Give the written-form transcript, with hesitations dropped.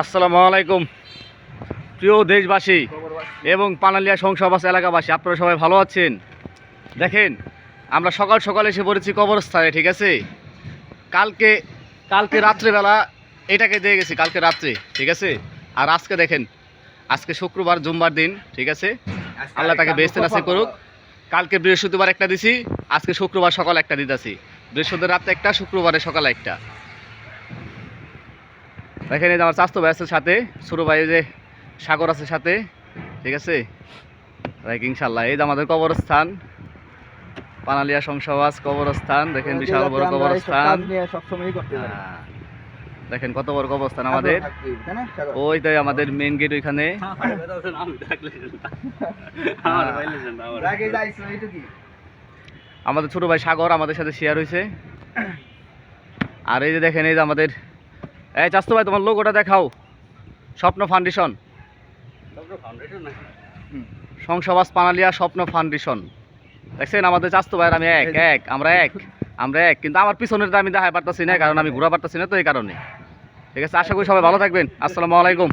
আসসালামু আলাইকুম প্রিয় দেশবাসী এবং পানালিয়া সংসবাস এলাকাবাসী, আপনারা সবাই ভালো আছেন? দেখেন, আমরা সকাল সকাল এসে পড়েছি কবরস্থানে, ঠিক আছে। কালকে কালকে রাত্রেবেলা এটাকে দিয়ে গেছি, কালকে রাত্রে, ঠিক আছে। আর আজকে দেখেন, আজকে শুক্রবার জুম্বার দিন, ঠিক আছে। আল্লাহ তাকে বেহেশতে নাসিব করুক। কালকে বৃহস্পতিবার একটা দিছি, আজকে শুক্রবার সকাল একটা দিতেছি। বৃহস্পতিবার রাতে একটা, শুক্রবারে সকালে একটা। দেখেন, এই যে আমার চাস্তো ভাই আছে সাথে, ছোটো ভাই যে সাগর আছে সাথে, ঠিক আছে। দেখ ইনশাল্লাহ, এই যে আমাদের কবরস্থান, পানালিয়া সংসবাস কবরস্থান। দেখেন বিশাল বড় কবরস্থান। দেখেন কত বড় কবরস্থান আমাদের। ওইটাই আমাদের মেইন গেট ওইখানে। আমাদের ছোট ভাই সাগর আমাদের সাথে শেয়ার হয়েছে। আর এই যে দেখেন, এই যে আমাদের, এই চাস্তো ভাই তোমার লোগোটা দেখাও। স্বপ্ন ফাউন্ডেশন, সংসবাস পানালিয়া স্বপ্ন ফাউন্ডেশন। দেখছেন আমাদের চাস্তো ভাইয়ের আমি আমরা এক, কিন্তু আমার পিছনের আমি দেখাই পারতাছি না, কারণ আমি ঘোরা পারতাছি না, তো এই কারণে। ঠিক আছে, আশা করি সবাই ভালো থাকবেন। আসসালামু আলাইকুম।